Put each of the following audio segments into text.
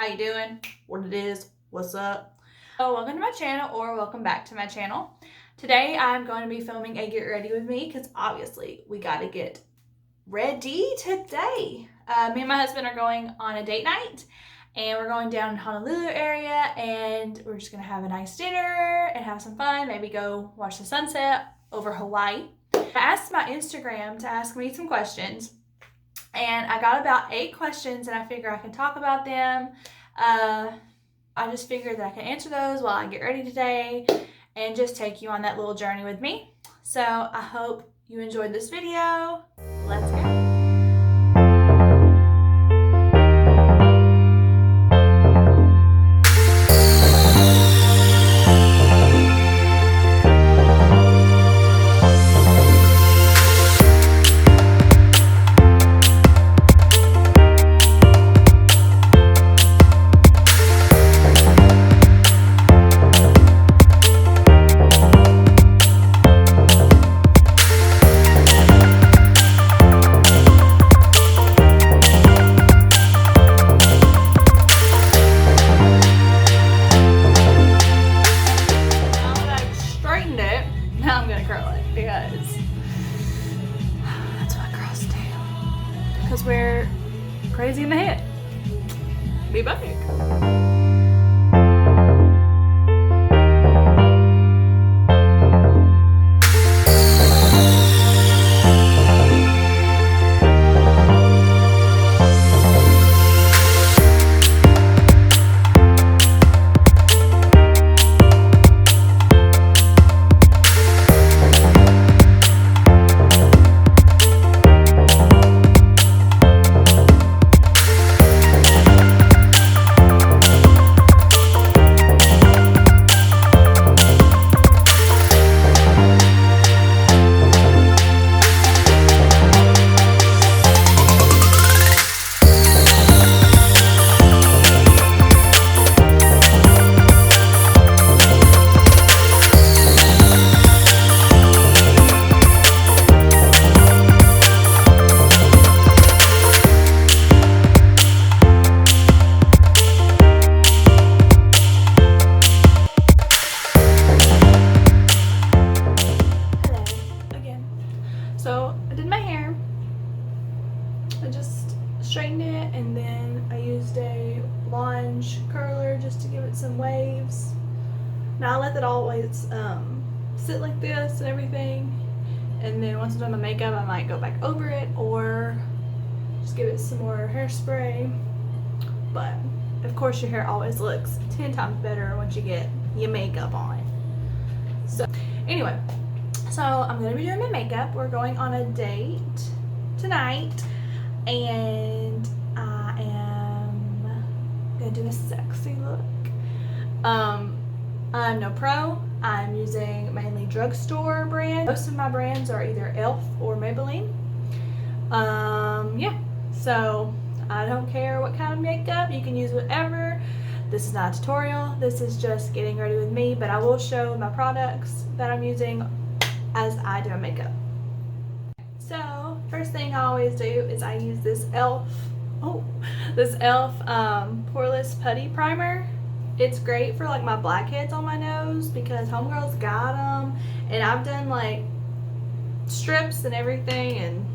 you doing? What it is? What's up? So welcome to my channel, or welcome back to my channel. Today I'm going to be filming a get ready with me because obviously we got to get ready today. Me and my husband are going on a date night and we're going down in Honolulu area and we're just going to have a nice dinner and have some fun. Maybe go watch the sunset over Hawaii. I asked my Instagram to ask me some questions. And I got about 8 questions and I figure I can talk about them. I just figured that I can answer those while I get ready today and just take you on that little journey with me. So I hope you enjoyed this video. Let's go. Now I'm gonna curl it because that's what girls do. Because we're crazy in the head. Be back. So I did my hair, I just straightened it, and then I used a lunge curler just to give it some waves. Now I let that always sit like this and everything, and then once I'm done my makeup I might go back over it or just give it some more hairspray. But of course your hair always looks 10 times better once you get your makeup on. So anyway, so I'm going to be doing my makeup. We're going on a date tonight and I am going to do a sexy look. I'm no pro. I'm using mainly drugstore brands. Most of my brands are either e.l.f. or Maybelline. Yeah, so I don't care what kind of makeup. You can use whatever. This is not a tutorial. This is just getting ready with me, but I will show my products that I'm using as I do my makeup. So first thing I always do is I use this e.l.f. Poreless Putty Primer. It's great for like my blackheads on my nose because homegirls got them, and I've done like strips and everything, and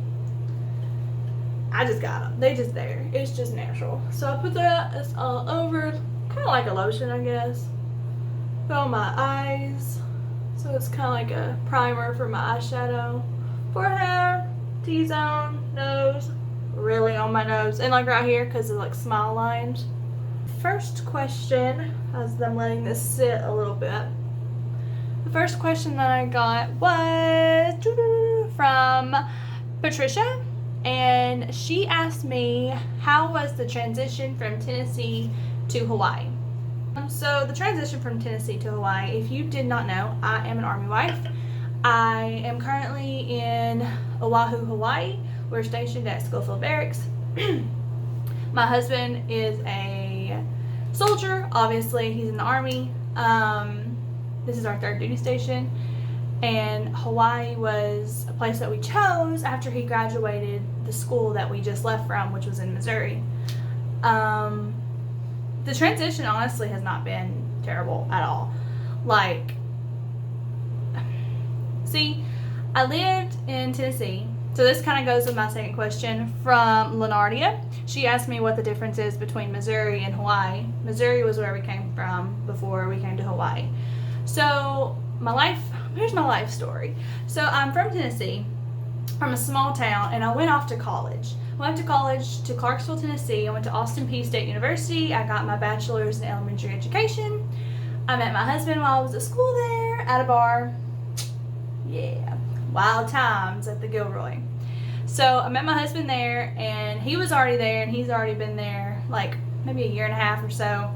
I just got them. They just there. It's just natural. So I put that all over, kind of like a lotion, I guess. Put on my eyes. So it's kind of like a primer for my eyeshadow, forehead, T-zone, nose, really on my nose, and like right here because of like smile lines. First question, as I'm letting this sit a little bit, the first question that I got was from Patricia, and she asked me, how was the transition from Tennessee to Hawaii? So the transition from Tennessee to Hawaii, if you did not know, I am an Army wife. I am currently in Oahu, Hawaii. We're stationed at Schofield Barracks. My husband is a soldier, obviously. He's in the Army. This is our 3rd duty station. And Hawaii was a place that we chose after he graduated the school that we just left from, which was in Missouri. the transition honestly has not been terrible at all. Like, see, I lived in Tennessee. So this kind of goes with my second question from Lenardia. She asked me what the difference is between Missouri and Hawaii. Missouri was where we came from before we came to Hawaii. So here's my life story. So I'm from Tennessee, from a small town, and I went off to college. I went to college to Clarksville, Tennessee. I went to Austin Peay State University. I got my bachelor's in elementary education. I met my husband while I was at school there at a bar. Yeah, wild times at the Gilroy. So I met my husband there, and he was already there, and he's already been there like maybe a year and a half or so.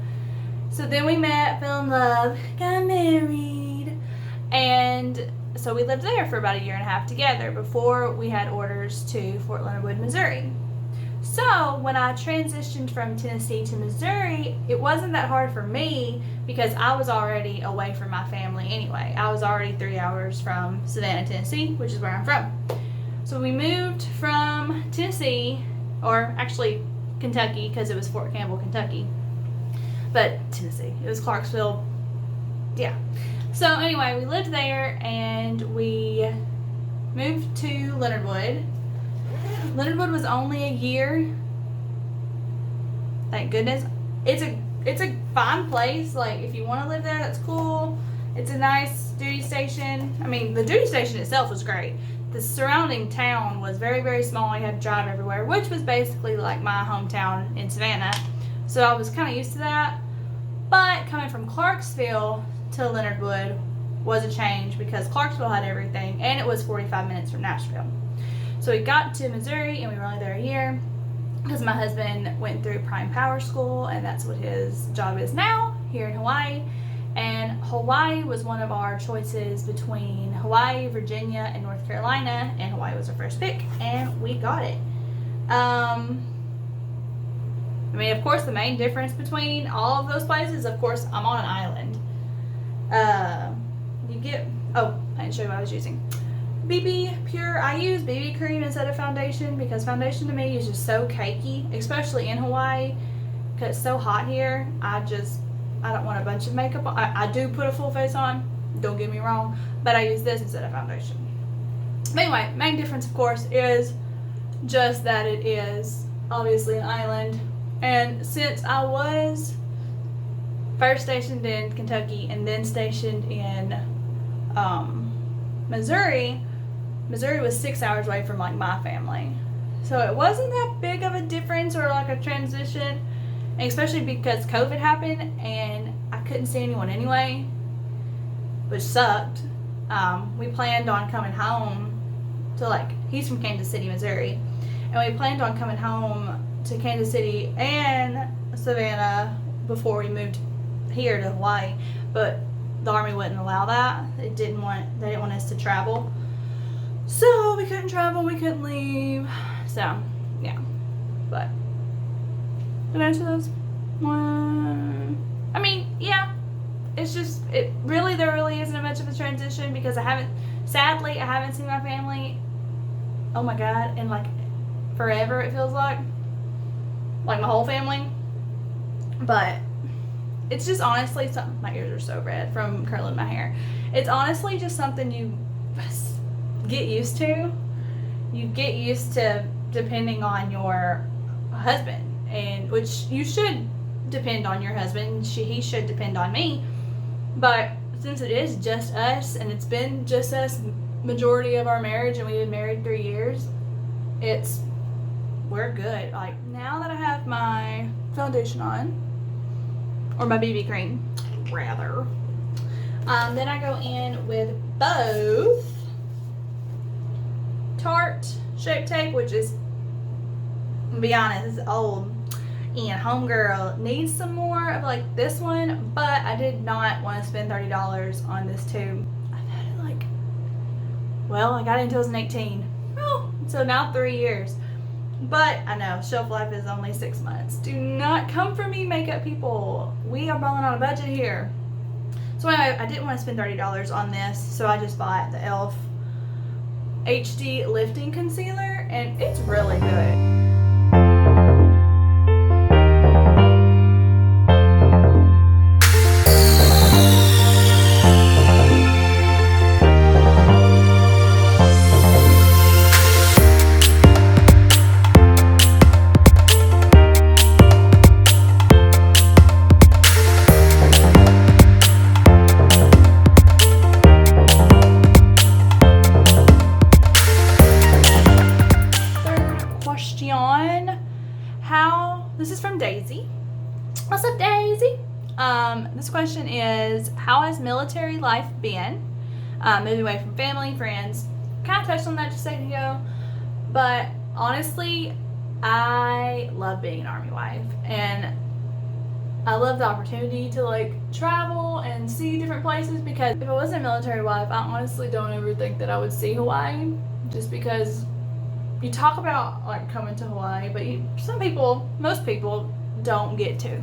So then we met, fell in love, got married, and so we lived there for about a year and a half together before we had orders to Fort Leonard Wood, Missouri. So when I transitioned from Tennessee to Missouri, it wasn't that hard for me because I was already away from my family anyway. I was already 3 hours from Savannah, Tennessee, which is where I'm from. So we moved from Tennessee, or actually Kentucky, because it was Fort Campbell, Kentucky. But Tennessee, it was Clarksville. Yeah. So anyway, we lived there and we moved to Leonard Wood. Leonard Wood was only a year. Thank goodness. It's a fine place. Like, if you want to live there, that's cool. It's a nice duty station. I mean, the duty station itself was great. The surrounding town was very, very small. You had to drive everywhere, which was basically like my hometown in Savannah. So I was kind of used to that. But coming from Clarksville to Leonard Wood was a change because Clarksville had everything, and it was 45 minutes from Nashville. So we got to Missouri, and we were only there a year because my husband went through Prime Power School, and that's what his job is now here in Hawaii. And Hawaii was one of our choices between Hawaii, Virginia, and North Carolina, and Hawaii was our first pick, and we got it. I mean, of course, the main difference between all of those places, of course, I'm on an island. I didn't show you what I was using. BB Pure, I use BB cream instead of foundation because foundation to me is just so cakey, especially in Hawaii because it's so hot here. I don't want a bunch of makeup on. I do put a full face on, don't get me wrong, but I use this instead of foundation. But anyway, main difference, of course, is just that it is obviously an island. And since I was first stationed in Kentucky and then stationed in Missouri was 6 hours away from like my family. So it wasn't that big of a difference or like a transition, and especially because COVID happened and I couldn't see anyone anyway, which sucked. We planned on coming home to he's from Kansas City, Missouri, and we planned on coming home to Kansas City and Savannah before we moved here to Hawaii, but the Army wouldn't allow that. They didn't want us to travel. So we couldn't travel, we couldn't leave. So, yeah. But did I answer those? I mean, yeah. It's just there really isn't much of a transition because I haven't seen my family, oh my god, in forever it feels like my whole family. But it's just honestly something, my ears are so red from curling my hair. It's honestly just something you get used to. You get used to depending on your husband, and which you should depend on your husband. He should depend on me. But since it is just us, and it's been just us majority of our marriage, and we've been married 3 years, we're good. Now that I have my foundation on, or my BB cream, rather, then I go in with both Tarte Shape Tape, which is, to be honest, it's old, and homegirl needs some more of this one, but I did not want to spend $30 on this tube. I've had it I got it in 2018. Oh, so now 3 years. But I know shelf life is only 6 months. Do not come for me, makeup people. We are balling on a budget here. So anyway, I didn't want to spend $30 on this, so I just bought the e.l.f. HD Lifting Concealer, and it's really good. This question is, how has military life been? Moving away from family, friends. Kind of touched on that just a second ago, but honestly, I love being an Army wife, and I love the opportunity to like travel and see different places, because if I wasn't a military wife, I honestly don't ever think that I would see Hawaii, just because you talk about like coming to Hawaii, but most people don't get to.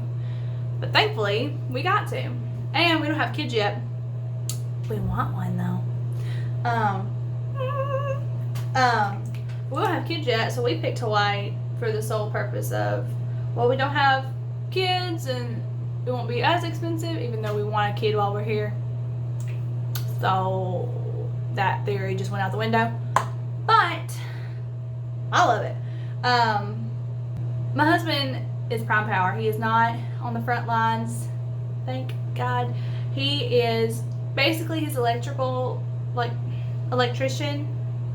But thankfully, we got to. And we don't have kids yet. We want one though. We don't have kids yet, so we picked Hawaii for the sole purpose of, well, we don't have kids and it won't be as expensive, even though we want a kid while we're here. So that theory just went out the window. But I love it. My husband is prime power. He is not on the front lines, thank God. He is basically his electrician,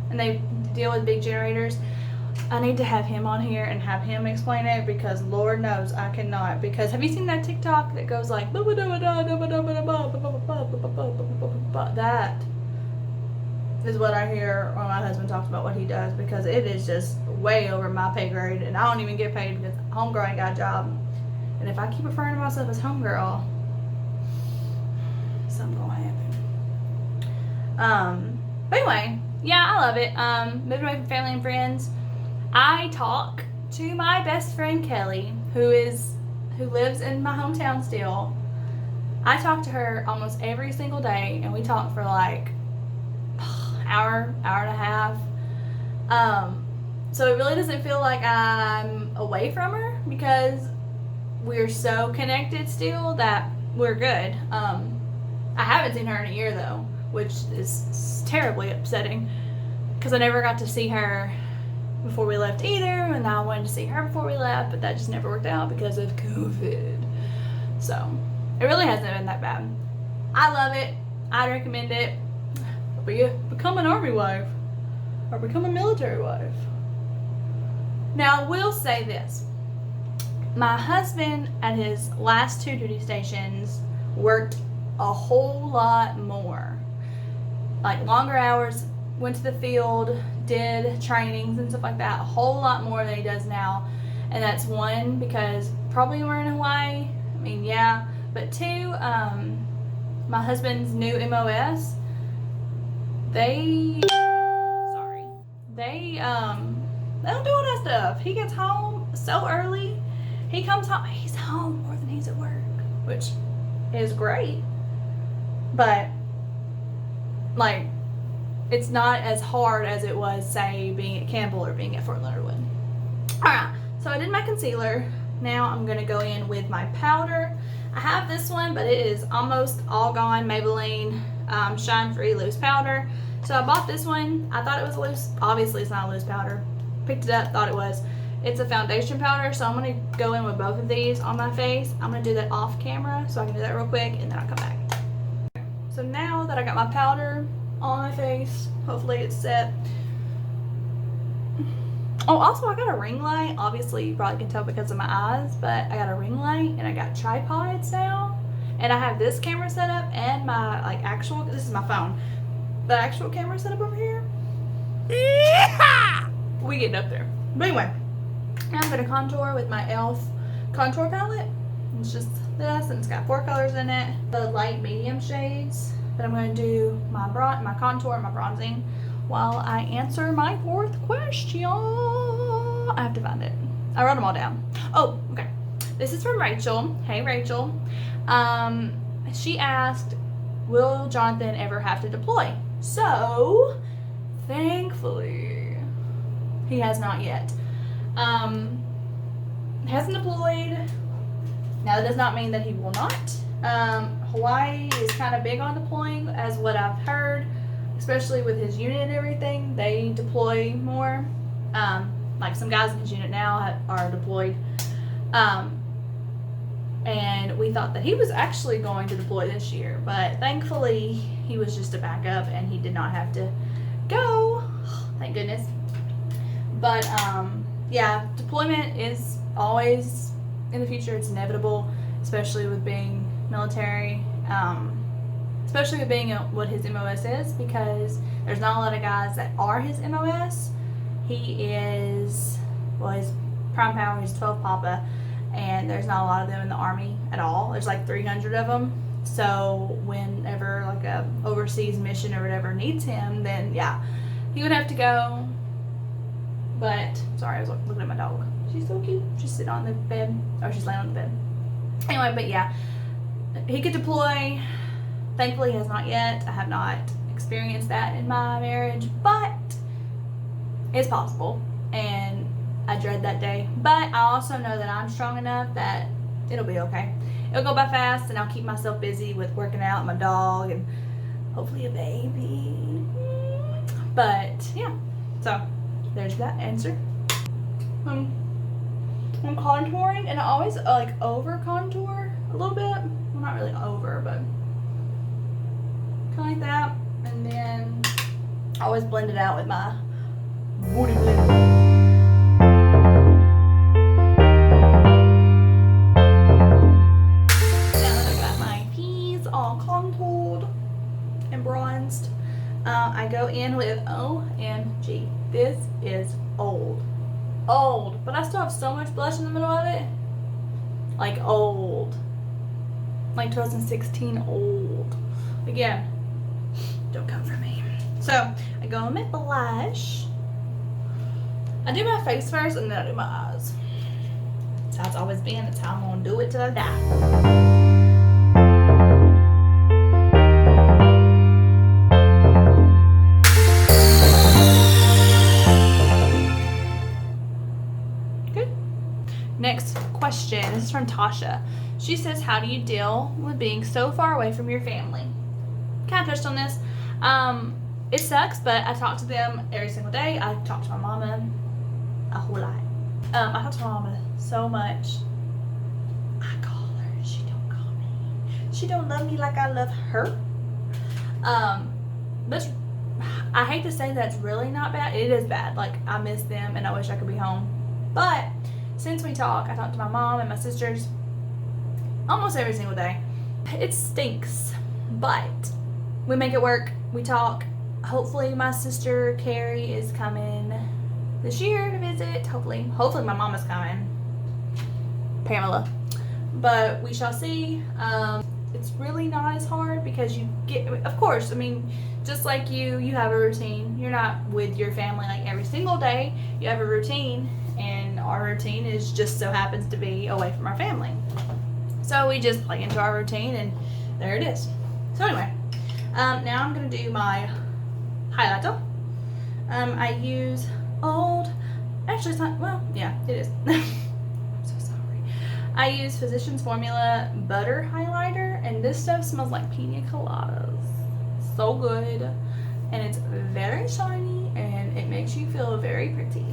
and they deal with big generators. I need to have him on here and have him explain it, because Lord knows I cannot. Because have you seen that TikTok that goes like that is what I hear when my husband talks about what he does, because it is just way over my pay grade, and I don't even get paid because homegirl ain't got a job. And if I keep referring to myself as homegirl, something's gonna happen. But anyway, yeah, I love it. Moving away from family and friends. I talk to my best friend Kelly, who lives in my hometown still. I talk to her almost every single day, and we talk for like hour and a half. So it really doesn't feel like I'm away from her, because we're so connected still that we're good. I haven't seen her in a year though, which is terribly upsetting, because I never got to see her before we left either, and I wanted to see her before we left, but that just never worked out because of COVID. So it really hasn't been that bad. I love it. I'd recommend it. Become an Army wife or become a military wife. Now I will say this. My husband at his last 2 duty stations worked a whole lot more. Like longer hours, went to the field, did trainings and stuff like that, a whole lot more than he does now. And that's one, because probably we're in Hawaii. I mean, yeah. But 2, my husband's new MOS, they don't do all that stuff. He gets home so early. He comes home, he's home more than he's at work, which is great. But like, it's not as hard as it was, say, being at Campbell or being at Fort Leonard Wood. Alright, so I did my concealer. Now I'm going to go in with my powder. I have this one, but it is almost all gone. Maybelline Shine Free Loose Powder. So I bought this one. I thought it was loose. Obviously, it's not a loose powder. Picked it up, thought it was. It's a foundation powder, so I'm going to go in with both of these on my face. I'm going to do that off camera, so I can do that real quick, and then I'll come back. So now that I got my powder on my face, hopefully it's set. Oh, also I got a ring light. Obviously you probably can tell because of my eyes, but I got a ring light and I got tripods now, and I have this camera set up and my this is my phone, the actual camera set up over here. Yeah! We getting up there. But anyway, now I'm gonna contour with my e.l.f. contour palette. It's just this, and it's got 4 colors in it, the light medium shades. But I'm going to do my contour and my bronzing while I answer my 4th question. I have to find it. I wrote them all down. Oh, okay. This is from Rachel. Hey, Rachel. She asked, will Jonathan ever have to deploy? So, thankfully, he has not yet. Hasn't deployed. Now, that does not mean that he will not. Hawaii is kind of big on deploying, as what I've heard, especially with his unit and everything. They deploy more. Like some guys in his unit now are deployed. And we thought that he was actually going to deploy this year, but thankfully he was just a backup and he did not have to go. Thank goodness. But yeah, deployment is always in the future. It's inevitable, especially with being military, especially with being what his MOS is, because there's not a lot of guys that are his MOS. He is, well, he's prime power, he's 12 Papa, and there's not a lot of them in the Army at all. There's like 300 of them. So whenever like a overseas mission or whatever needs him, then yeah, he would have to go. But sorry, I was looking at my dog. She's so cute. She's sitting on the bed, or she's laying on the bed. Anyway, but yeah, he could deploy. Thankfully, he has not yet. I have not experienced that in my marriage, but it's possible, and I dread that day. But I also know that I'm strong enough that it'll be okay. It'll go by fast, and I'll keep myself busy with working out, my dog, and hopefully a baby. But yeah, so there's that answer. I'm contouring, and I always like over contour a little bit. Well, not really over, but kind of like that. And then I always blend it out with my booty blender. Bronzed. I go in with OMG. This is old, but I still have so much blush in the middle of it. Like old, like 2016 old. Again, don't come for me. So I go in with blush. I do my face first, and then I do my eyes. That's how it's always been. That's how I'm gonna do it till I die. Next question, this is from Tasha. She says, how do you deal with being so far away from your family? Kind of touched on this. It sucks, but I talk to them every single day. I talk to my mama a whole lot. I talk to my mama so much. I call her, she don't call me. She don't love me like I love her. But I hate to say that's really not bad. It is bad. Like, I miss them and I wish I could be home. But since we talk, I talk to my mom and my sisters almost every single day. It stinks, but we make it work. We talk. Hopefully my sister Carrie is coming this year to visit. Hopefully my mom is coming, Pamela. But we shall see. It's really not as hard because you get, of course, I mean, just like you have a routine. You're not with your family like every single day. You have a routine. And our routine is just so happens to be away from our family. So we just play into our routine, and there it is. So anyway, now I'm going to do my highlighter. I use actually it's not, well, yeah, it is. I'm so sorry. I use Physicians Formula Butter Highlighter, and this stuff smells like pina coladas. So good. And it's very shiny, and it makes you feel very pretty.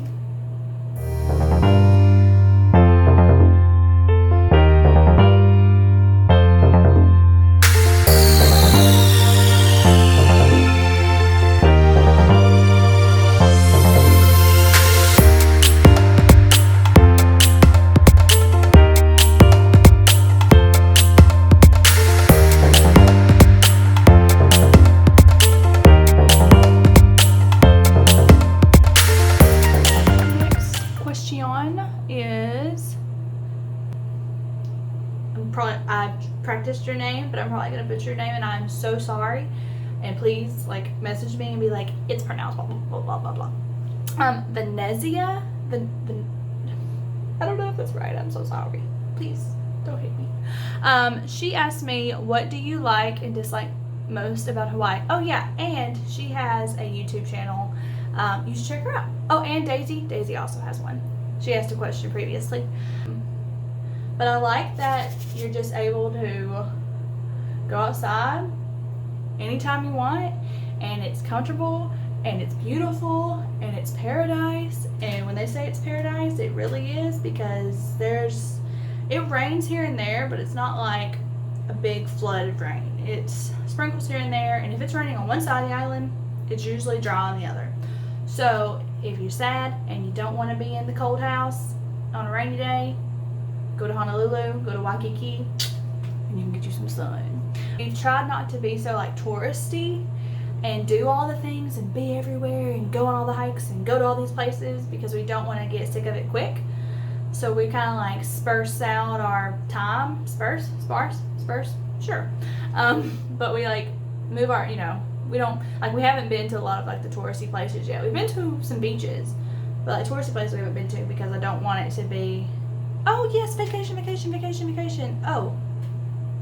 I practiced your name, but I'm probably gonna butcher your name, and I'm so sorry. And please, like, message me and be like, it's pronounced blah blah blah blah blah. Venezia, I don't know if that's right. I'm so sorry. Please don't hate me. She asked me, what do you like and dislike most about Hawaii? Oh yeah, and she has a YouTube channel. You should check her out. Oh, and Daisy also has one. She asked a question previously. But I like that you're just able to go outside anytime you want, and it's comfortable, and it's beautiful, and it's paradise. And when they say it's paradise, it really is, because it rains here and there, but it's not like a big flood of rain. It's sprinkles here and there, and if it's raining on one side of the island, it's usually dry on the other. So if you're sad and you don't want to be in the cold house on a rainy day, go to Honolulu, go to Waikiki. and you can get you some sun. We've tried not to be so like touristy and do all the things and be everywhere and go on all the hikes and go to all these places because we don't want to get sick of it quick. So we kind of like sparse out our time. Sparse? Sure. But we like move our, we don't, like we haven't been to a lot of like the touristy places yet. We've been to some beaches, but like touristy places we haven't been to because I don't want it to be, oh yes, vacation. Oh,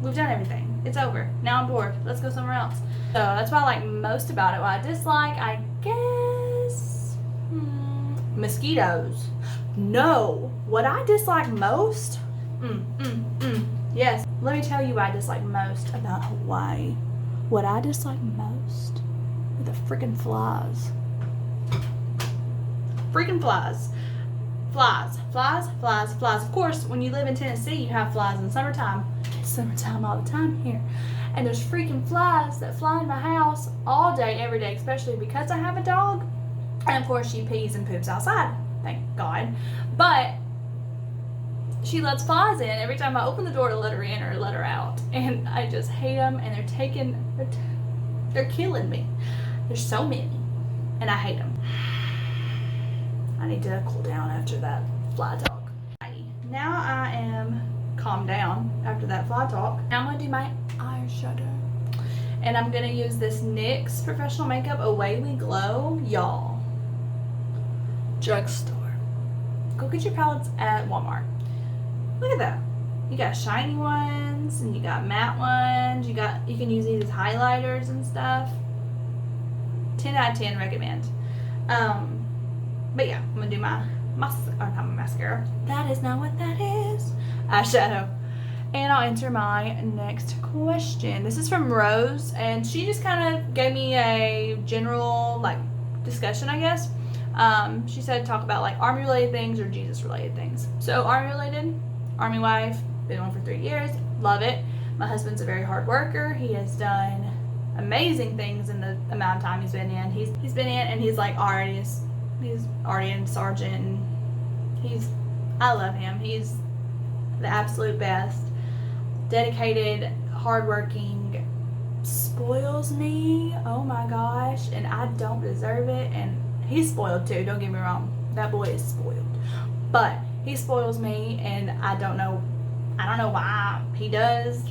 we've done everything. It's over. Now I'm bored. Let's go somewhere else. So that's what I like most about it. What I dislike, I guess, mosquitoes. No. What I dislike most, yes. Let me tell you what I dislike most about Hawaii. What I dislike most are the freaking flies. Freaking flies. Flies. Of course, when you live in Tennessee, you have flies in summertime. It's summertime all the time here. And there's freaking flies that fly in my house all day, every day, especially because I have a dog. And of course, she pees and poops outside. Thank God. But she lets flies in every time I open the door to let her in or let her out. And I just hate them, and they're killing me. There's so many, and I hate them. I need to cool down after that fly talk. Now I am calmed down after that fly talk. Now I'm going to do my eyeshadow. And I'm going to use this NYX Professional Makeup Away We Glow. Y'all, drugstore. Go get your palettes at Walmart. Look at that. You got shiny ones and you got matte ones. You can use these as highlighters and stuff. 10 out of 10 recommend. But yeah, I'm gonna do not my mascara. That is not what that is. Eyeshadow. And I'll answer my next question. This is from Rose, and she just kind of gave me a general like discussion, I guess. She said talk about like Army related things or Jesus related things. So Army related, Armywife, been on for 3 years, love it. My husband's a very hard worker. He has done amazing things in the amount of time he's been in. He's been in, and he's already in sergeant. And I love him. He's the absolute best. Dedicated, hardworking, spoils me. Oh my gosh, and I don't deserve it. And he's spoiled too. Don't get me wrong. That boy is spoiled, but he spoils me, and I don't know why he does,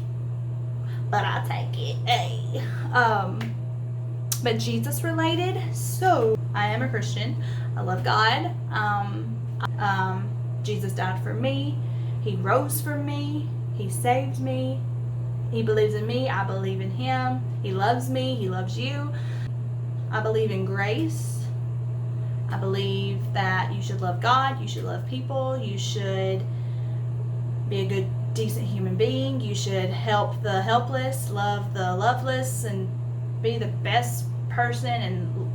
but I take it. Hey. But Jesus related. So I am a Christian. I love God. Jesus died for me. He rose for me. He saved me. He believes in me. I believe in him. He loves me. He loves you. I believe in grace. I believe that you should love God. You should love people. You should be a good, decent human being. You should help the helpless, love the loveless, and be the best person and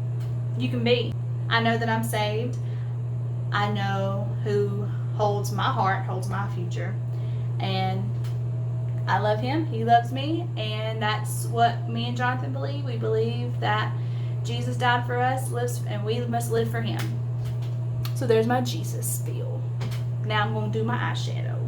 you can be. I know that I'm saved. I know who holds my heart, holds my future, and I love him. He loves me, and that's what me and Jonathan believe. We believe that Jesus died for us, lives, and we must live for him. So there's my Jesus spiel. Now I'm going to do my eyeshadow.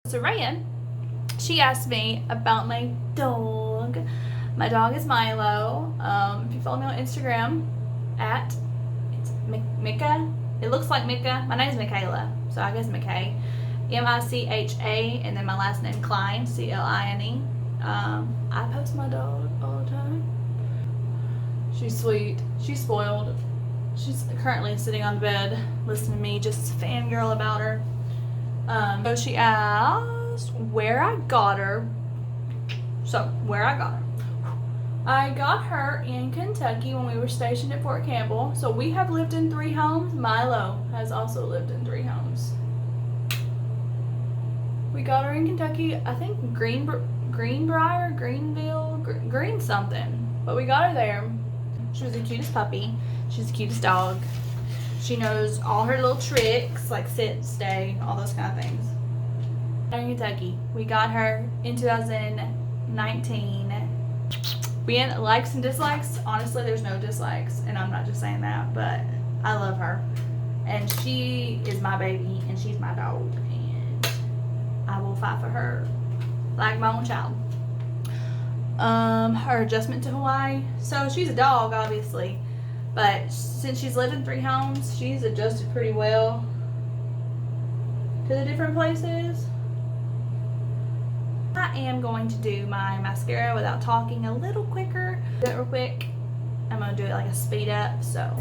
So Ryan, she asked me about my dog. My dog is Milo. If you follow me on Instagram, it's Mika. It looks like Mika. My name is Michaela, so I guess McKay. Micha, and then my last name Klein, Cline. I post my dog all the time. She's sweet. She's spoiled. She's currently sitting on the bed listening to me just fangirl about her. So she asked where I got her. So, where I got her. I got her in Kentucky when we were stationed at Fort Campbell. So we have lived in 3 homes. Milo has also lived in 3 homes. We got her in Kentucky, I think Greenbrier, Greenville, Green something. But we got her there. She was the cutest puppy. She's the cutest dog. She knows all her little tricks, like sit, stay, all those kind of things. In Kentucky, we got her in 2019. We had likes and dislikes. Honestly, there's no dislikes, and I'm not just saying that, but I love her. And she is my baby, and she's my dog, and I will fight for her like my own child. Her adjustment to Hawaii. So she's a dog, obviously, but since she's lived in 3 homes, she's adjusted pretty well to the different places. I am going to do my mascara without talking a little quicker. Do it real quick. I'm going to do it like a speed up, so.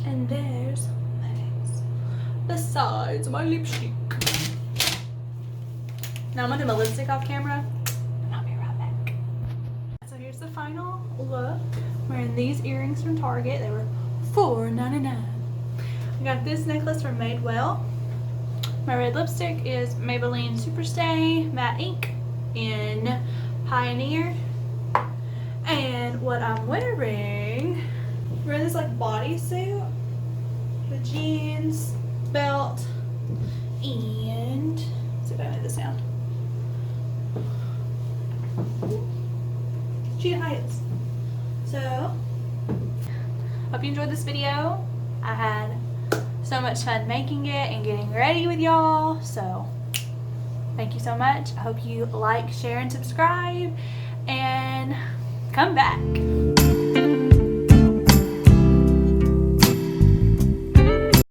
And there's my face. Besides my lipstick. Now I'm gonna do my lipstick off camera, and I'll be right back. So here's the final look. I'm wearing these earrings from Target. They were $4.99. I got this necklace from Madewell. My red lipstick is Maybelline Superstay Matte Ink in Pioneer. And what I'm wearing this like bodysuit with jeans, belt, and let's see if I made this sound. Cheetah heights. So, hope you enjoyed this video. I had so much fun making it and getting ready with y'all. So, thank you so much. I hope you like, share, and subscribe. And come back.